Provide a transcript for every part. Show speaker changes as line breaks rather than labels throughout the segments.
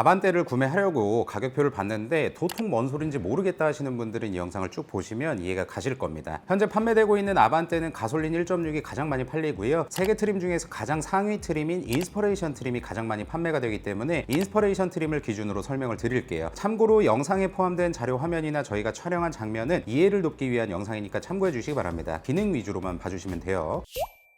아반떼를 구매하려고 가격표를 봤는데 도통 뭔 소린지 모르겠다 하시는 분들은 이 영상을 쭉 보시면 이해가 가실 겁니다. 현재 판매되고 있는 아반떼는 가솔린 1.6이 가장 많이 팔리고요. 3개 트림 중에서 가장 상위 트림인 인스퍼레이션 트림이 가장 많이 판매가 되기 때문에 인스퍼레이션 트림을 기준으로 설명을 드릴게요. 참고로 영상에 포함된 자료 화면이나 저희가 촬영한 장면은 이해를 돕기 위한 영상이니까 참고해 주시기 바랍니다. 기능 위주로만 봐주시면 돼요.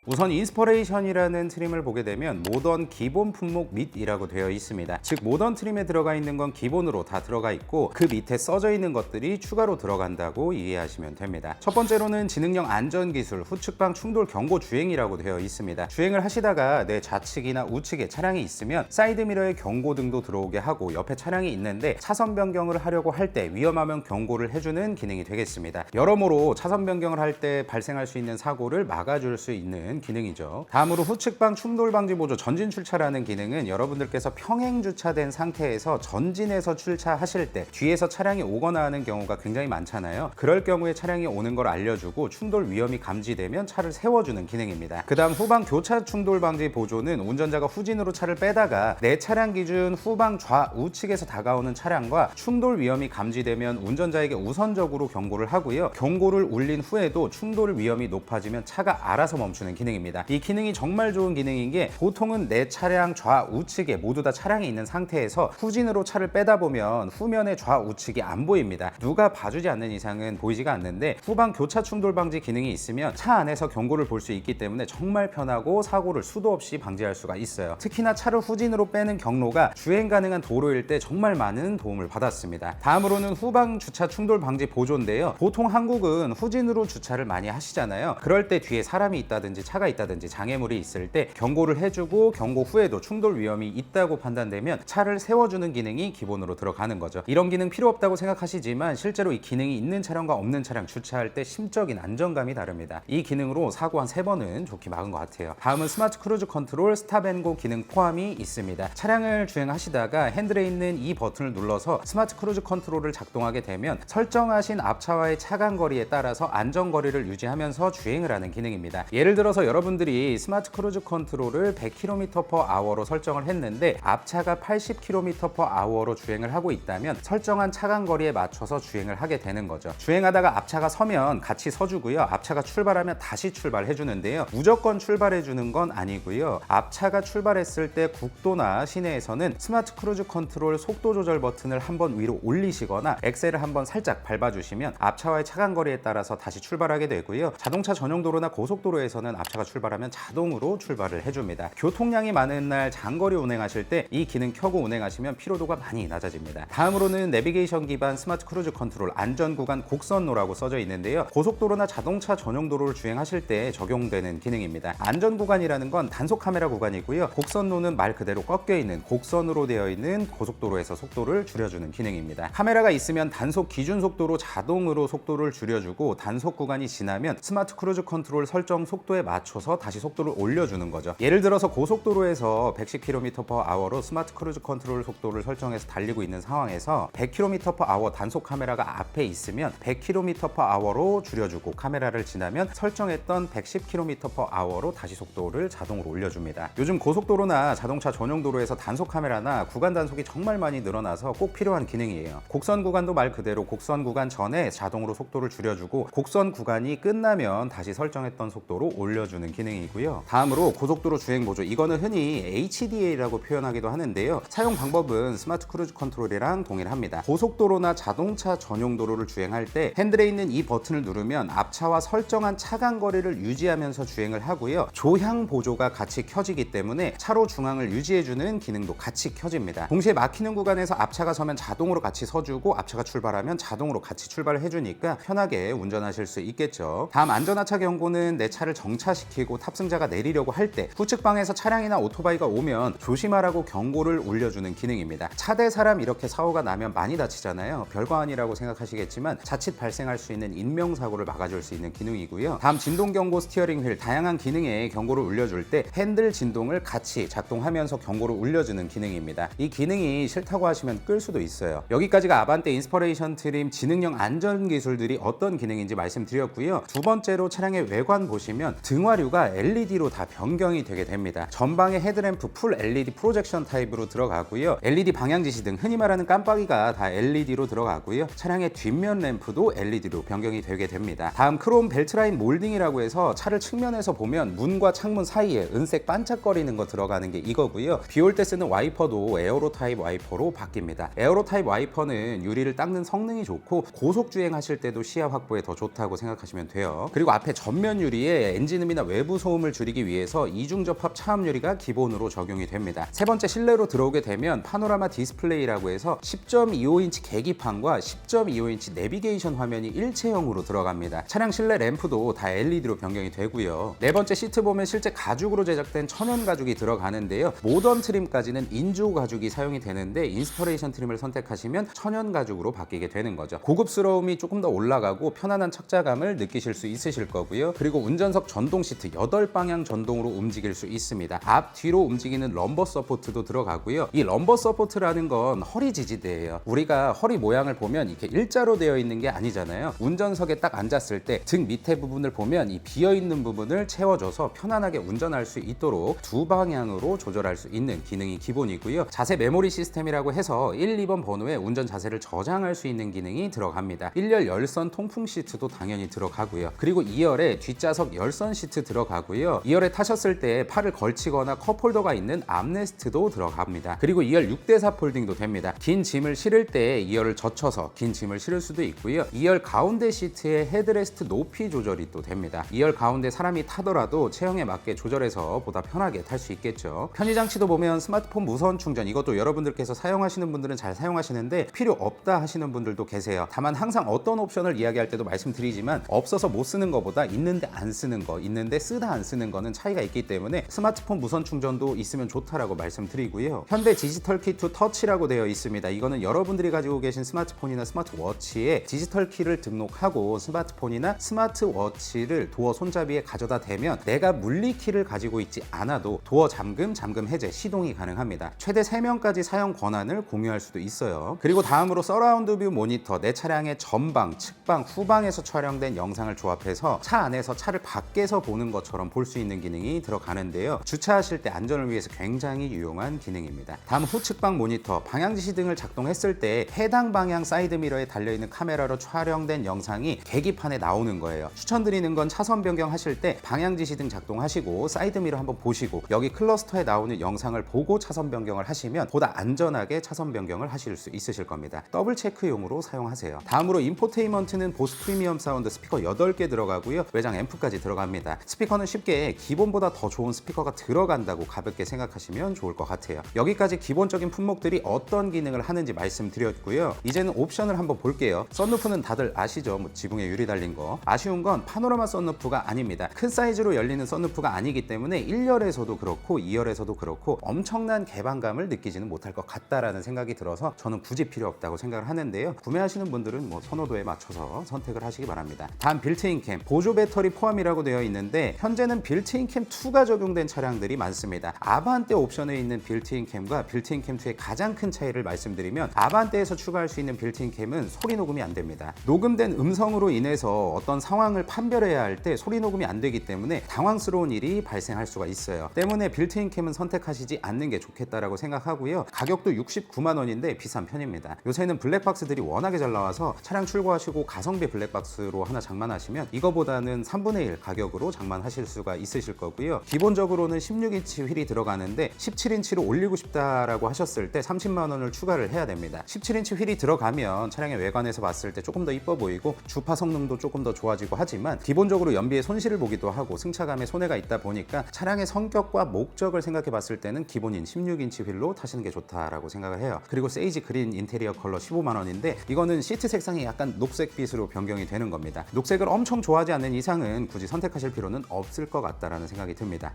우선 인스퍼레이션이라는 트림을 보게 되면 모던 기본 품목 및이라고 되어 있습니다. 즉 모던 트림에 들어가 있는 건 기본으로 다 들어가 있고 그 밑에 써져 있는 것들이 추가로 들어간다고 이해하시면 됩니다. 첫 번째로는 지능형 안전기술 후측방 충돌 경고 주행이라고 되어 있습니다. 주행을 하시다가 내 좌측이나 우측에 차량이 있으면 사이드미러에 경고등도 들어오게 하고 옆에 차량이 있는데 차선 변경을 하려고 할 때 위험하면 경고를 해주는 기능이 되겠습니다. 여러모로 차선 변경을 할 때 발생할 수 있는 사고를 막아줄 수 있는 기능이죠. 다음으로 후측방 충돌 방지 보조 전진 출차라는 기능은 여러분들께서 평행 주차된 상태에서 전진해서 출차하실 때 뒤에서 차량이 오거나 하는 경우가 굉장히 많잖아요. 그럴 경우에 차량이 오는 걸 알려주고 충돌 위험이 감지되면 차를 세워주는 기능입니다. 그 다음 후방 교차 충돌 방지 보조는 운전자가 후진으로 차를 빼다가 내 차량 기준 후방 좌우측에서 다가오는 차량과 충돌 위험이 감지되면 운전자에게 우선적으로 경고를 하고요. 경고를 울린 후에도 충돌 위험이 높아지면 차가 알아서 멈추는 기능입니다. 이 기능이 정말 좋은 기능인 게 보통은 내 차량 좌우측에 모두 다 차량이 있는 상태에서 후진으로 차를 빼다 보면 후면의 좌우측이 안 보입니다. 누가 봐주지 않는 이상은 보이지가 않는데 후방 교차 충돌 방지 기능이 있으면 차 안에서 경고를 볼 수 있기 때문에 정말 편하고 사고를 수도 없이 방지할 수가 있어요. 특히나 차를 후진으로 빼는 경로가 주행 가능한 도로일 때 정말 많은 도움을 받았습니다. 다음으로는 후방 주차 충돌 방지 보조인데요. 보통 한국은 후진으로 주차를 많이 하시잖아요. 그럴 때 뒤에 사람이 있다든지 차가 있다든지 장애물이 있을 때 경고를 해주고 경고 후에도 충돌 위험이 있다고 판단되면 차를 세워주는 기능이 기본으로 들어가는 거죠. 이런 기능 필요 없다고 생각하시지만 실제로 이 기능이 있는 차량과 없는 차량 주차할 때 심적인 안정감이 다릅니다. 이 기능으로 사고 한 3번은 좋게 막은 것 같아요. 다음은 스마트 크루즈 컨트롤 스탑앤고 기능 포함이 있습니다. 차량을 주행하시다가 핸들에 있는 이 버튼을 눌러서 스마트 크루즈 컨트롤을 작동하게 되면 설정하신 앞차와의 차간 거리에 따라서 안전거리를 유지하면서 주행을 하는 기능입니다. 예를 들어서 여러분들이 스마트 크루즈 컨트롤을 100km/h로 설정을 했는데 앞차가 80km/h로 주행을 하고 있다면 설정한 차간 거리에 맞춰서 주행을 하게 되는 거죠. 주행하다가 앞차가 서면 같이 서주고요. 앞차가 출발하면 다시 출발해 주는데요. 무조건 출발해 주는 건 아니고요. 앞차가 출발했을 때 국도나 시내에서는 스마트 크루즈 컨트롤 속도 조절 버튼을 한번 위로 올리시거나 엑셀을 한번 살짝 밟아주시면 앞차와의 차간 거리에 따라서 다시 출발하게 되고요. 자동차 전용 도로나 고속도로에서는 앞차가 출발하면 자동으로 출발을 해줍니다. 교통량이 많은 날 장거리 운행하실 때 이 기능 켜고 운행하시면 피로도가 많이 낮아집니다. 다음으로는 내비게이션 기반 스마트 크루즈 컨트롤 안전구간 곡선로라고 써져 있는데요. 고속도로나 자동차 전용 도로를 주행하실 때 적용되는 기능입니다. 안전구간이라는 건 단속 카메라 구간이고요. 곡선로는 말 그대로 꺾여 있는 곡선으로 되어 있는 고속도로에서 속도를 줄여주는 기능입니다. 카메라가 있으면 단속 기준 속도로 자동으로 속도를 줄여주고 단속 구간이 지나면 스마트 크루즈 컨트롤 설정 속도에 맞춰서 다시 속도를 올려주는 거죠. 예를 들어서 고속도로에서 110km/h로 스마트 크루즈 컨트롤 속도를 설정해서 달리고 있는 상황에서 100km/h 단속 카메라가 앞에 있으면 100km/h로 줄여주고 카메라를 지나면 설정했던 110km/h로 다시 속도를 자동으로 올려줍니다. 요즘 고속도로나 자동차 전용 도로에서 단속 카메라나 구간 단속이 정말 많이 늘어나서 꼭 필요한 기능이에요. 곡선 구간도 말 그대로 곡선 구간 전에 자동으로 속도를 줄여주고 곡선 구간이 끝나면 다시 설정했던 속도로 올려주는 기능이고요. 다음으로 고속도로 주행 보조, 이거는 흔히 HDA라고 표현하기도 하는데요. 사용 방법은 스마트 크루즈 컨트롤이랑 동일합니다. 고속도로나 자동차 전용 도로를 주행할 때 핸들에 있는 이 버튼을 누르면 앞차와 설정한 차간 거리를 유지하면서 주행을 하고요. 조향 보조가 같이 켜지기 때문에 차로 중앙을 유지해주는 기능도 같이 켜집니다. 동시에 막히는 구간에서 앞차가 서면 자동으로 같이 서주고 앞차가 출발하면 자동으로 같이 출발을 해주니까 편하게 운전하실 수 있겠죠. 다음 안전하차 경고는 내 차를 정차시키고 탑승자가 내리려고 할 때 후측방에서 차량이나 오토바이가 오면 조심하라고 경고를 울려주는 기능입니다. 차 대 사람 이렇게 사고가 나면 많이 다치잖아요. 별거 아니라고 생각하시겠지만 자칫 발생할 수 있는 인명사고를 막아줄 수 있는 기능이고요. 다음 진동 경고 스티어링 휠, 다양한 기능에 경고를 울려줄 때 핸들 진동을 같이 작동하면서 경고를 울려주는 기능입니다. 이 기능이 싫다고 하시면 끌 수도 있어요. 여기까지가 아반떼 인스퍼레이션 트림 지능형 안전 기술들이 어떤 기능인지 말씀드렸고요. 두 번째로 차량의 외관 보시면 등 등화류가 LED로 다 변경이 되게 됩니다. 전방에 헤드램프 풀 LED 프로젝션 타입으로 들어가고요. LED 방향지시 등 흔히 말하는 깜빡이가 다 LED로 들어가고요. 차량의 뒷면 램프도 LED로 변경이 되게 됩니다. 다음 크롬 벨트라인 몰딩이라고 해서 차를 측면에서 보면 문과 창문 사이에 은색 반짝거리는 거 들어가는 게 이거고요. 비 올 때 쓰는 와이퍼도 에어로 타입 와이퍼로 바뀝니다. 에어로 타입 와이퍼는 유리를 닦는 성능이 좋고 고속 주행하실 때도 시야 확보에 더 좋다고 생각하시면 돼요. 그리고 앞에 전면 유리에 엔진음이나 외부 소음을 줄이기 위해서 이중 접합 차음 유리가 기본으로 적용이 됩니다. 세 번째 실내로 들어오게 되면 파노라마 디스플레이라고 해서 10.25인치 계기판과 10.25인치 내비게이션 화면이 일체형으로 들어갑니다. 차량 실내 램프도 다 LED로 변경이 되고요. 네 번째 시트 보면 실제 가죽으로 제작된 천연 가죽이 들어가는데요. 모던 트림까지는 인조 가죽이 사용이 되는데 인스퍼레이션 트림을 선택하시면 천연 가죽으로 바뀌게 되는 거죠. 고급스러움이 조금 더 올라가고 편안한 착자감을 느끼실 수 있으실 거고요. 그리고 운전석 전동 시트 8방향 전동으로 움직일 수 있습니다. 앞 뒤로 움직이는 럼버 서포트도 들어가고요. 이 럼버 서포트라는 건 허리 지지대예요. 우리가 허리 모양을 보면 이렇게 일자로 되어 있는 게 아니잖아요. 운전석에 딱 앉았을 때 등 밑에 부분을 보면 이 비어 있는 부분을 채워줘서 편안하게 운전할 수 있도록 두 방향으로 조절할 수 있는 기능이 기본이고요. 자세 메모리 시스템이라고 해서 1, 2번 번호에 운전 자세를 저장할 수 있는 기능이 들어갑니다. 1열 열선 통풍 시트도 당연히 들어가고요. 그리고 2열에 뒷좌석 열선 시트 들어가고요. 2열에 타셨을 때 팔을 걸치거나 컵홀더가 있는 암레스트도 들어갑니다. 그리고 2열 6대4 폴딩도 됩니다. 긴 짐을 실을 때 2열을 젖혀서 긴 짐을 실을 수도 있고요. 2열 가운데 시트의 헤드레스트 높이 조절이 또 됩니다. 2열 가운데 사람이 타더라도 체형에 맞게 조절해서 보다 편하게 탈 수 있겠죠. 편의장치도 보면 스마트폰 무선 충전, 이것도 여러분들께서 사용하시는 분들은 잘 사용하시는데 필요 없다 하시는 분들도 계세요. 다만 항상 어떤 옵션을 이야기할 때도 말씀드리지만 없어서 못 쓰는 것보다 있는데 안 쓰는 거, 있는데 쓰다 안 쓰는 거는 차이가 있기 때문에 스마트폰 무선 충전도 있으면 좋다라고 말씀드리고요. 현대 디지털 키 투 터치라고 되어 있습니다. 이거는 여러분들이 가지고 계신 스마트폰이나 스마트워치에 디지털 키를 등록하고 스마트폰이나 스마트워치를 도어 손잡이에 가져다 대면 내가 물리키를 가지고 있지 않아도 도어 잠금, 잠금 해제, 시동이 가능합니다. 최대 3명까지 사용 권한을 공유할 수도 있어요. 그리고 다음으로 서라운드 뷰 모니터, 내 차량의 전방, 측방, 후방에서 촬영된 영상을 조합해서 차 안에서 차를 밖에서 보는 것처럼 볼 수 있는 기능이 들어가는데요. 주차하실 때 안전을 위해서 굉장히 유용한 기능입니다. 다음 후측방 모니터, 방향지시 등을 작동했을 때 해당 방향 사이드미러에 달려있는 카메라로 촬영된 영상이 계기판에 나오는 거예요. 추천드리는 건 차선 변경하실 때 방향지시 등 작동하시고 사이드미러 한번 보시고 여기 클러스터에 나오는 영상을 보고 차선 변경을 하시면 보다 안전하게 차선 변경을 하실 수 있으실 겁니다. 더블 체크용으로 사용하세요. 다음으로 인포테인먼트는 보스 프리미엄 사운드 스피커 8개 들어가고요. 외장 앰프까지 들어갑니다. 스피커는 쉽게 기본보다 더 좋은 스피커가 들어간다고 가볍게 생각하시면 좋을 것 같아요. 여기까지 기본적인 품목들이 어떤 기능을 하는지 말씀드렸고요. 이제는 옵션을 한번 볼게요. 썬루프는 다들 아시죠? 지붕에 유리 달린 거. 아쉬운 건 파노라마 썬루프가 아닙니다. 큰 사이즈로 열리는 썬루프가 아니기 때문에 1열에서도 그렇고 2열에서도 그렇고 엄청난 개방감을 느끼지는 못할 것 같다라는 생각이 들어서 저는 굳이 필요 없다고 생각을 하는데요. 구매하시는 분들은 선호도에 맞춰서 선택을 하시기 바랍니다. 다음 빌트인 캠, 보조 배터리 포함이라고 되어 있는데 현재는 빌트인 캠 2가 적용된 차량들이 많습니다. 아반떼 옵션에 있는 빌트인 캠과 빌트인 캠 2의 가장 큰 차이를 말씀드리면 아반떼에서 추가할 수 있는 빌트인 캠은 소리 녹음이 안 됩니다. 녹음된 음성으로 인해서 어떤 상황을 판별해야 할 때 소리 녹음이 안 되기 때문에 당황스러운 일이 발생할 수가 있어요. 때문에 빌트인 캠은 선택하시지 않는 게 좋겠다라고 생각하고요. 가격도 69만 원인데 비싼 편입니다. 요새는 블랙박스들이 워낙에 잘 나와서 차량 출고하시고 가성비 블랙박스로 하나 장만하시면 이거보다는 3분의 1 가격으로 장만하실 수가 있으실 거고요. 기본적으로는 16인치 휠이 들어가는데 17인치로 올리고 싶다라고 하셨을 때 30만 원을 추가를 해야 됩니다. 17인치 휠이 들어가면 차량의 외관에서 봤을 때 조금 더 이뻐 보이고 주파 성능도 조금 더 좋아지고 하지만 기본적으로 연비에 손실을 보기도 하고 승차감에 손해가 있다 보니까 차량의 성격과 목적을 생각해 봤을 때는 기본인 16인치 휠로 타시는 게 좋다라고 생각을 해요. 그리고 세이지 그린 인테리어 컬러 15만 원인데 이거는 시트 색상이 약간 녹색빛으로 변경이 되는 겁니다. 녹색을 엄청 좋아하지 않는 이상은 굳이 선택하실 필요는 없을 것 같다라는 생각이 듭니다.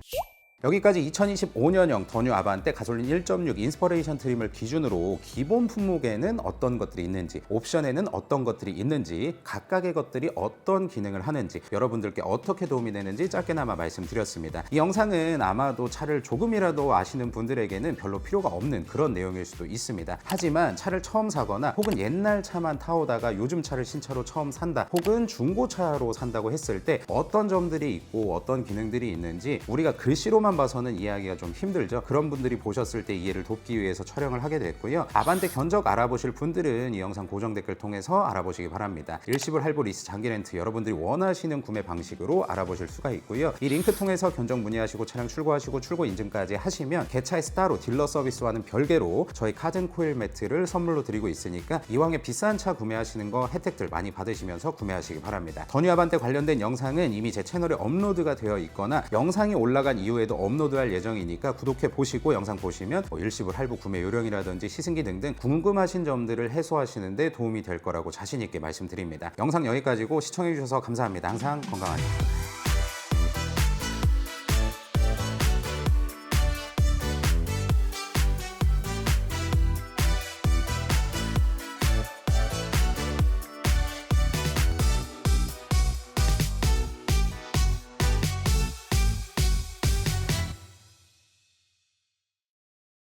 여기까지 2025년형 더 뉴 아반떼 가솔린 1.6 인스퍼레이션 트림을 기준으로 기본 품목에는 어떤 것들이 있는지, 옵션에는 어떤 것들이 있는지, 각각의 것들이 어떤 기능을 하는지, 여러분들께 어떻게 도움이 되는지 짧게나마 말씀드렸습니다. 이 영상은 아마도 차를 조금이라도 아시는 분들에게는 별로 필요가 없는 그런 내용일 수도 있습니다. 하지만 차를 처음 사거나 혹은 옛날 차만 타오다가 요즘 차를 신차로 처음 산다, 혹은 중고차로 산다고 했을 때 어떤 점들이 있고 어떤 기능들이 있는지 우리가 글씨로만 봐서는 이해하기가 좀 힘들죠. 그런 분들이 보셨을 때 이해를 돕기 위해서 촬영을 하게 됐고요. 아반떼 견적 알아보실 분들은 이 영상 고정 댓글 통해서 알아보시기 바랍니다. 일시불 할부 리스 장기 렌트 여러분들이 원하시는 구매 방식으로 알아보실 수가 있고요. 이 링크 통해서 견적 문의하시고 차량 출고하시고 출고 인증까지 하시면 개차에서 따로 딜러 서비스와는 별개로 저희 카든 코일 매트를 선물로 드리고 있으니까 이왕에 비싼 차 구매하시는 거 혜택들 많이 받으시면서 구매하시기 바랍니다. 더 뉴 아반떼 관련된 영상은 이미 제 채널에 업로드가 되어 있거나 영상이 올라간 이후에도 업로드할 예정이니까 구독해 보시고 영상 보시면 일시불 할부 구매 요령이라든지 시승기 등등 궁금하신 점들을 해소하시는데 도움이 될 거라고 자신 있게 말씀드립니다. 영상 여기까지고 시청해 주셔서 감사합니다. 항상 건강하십시오.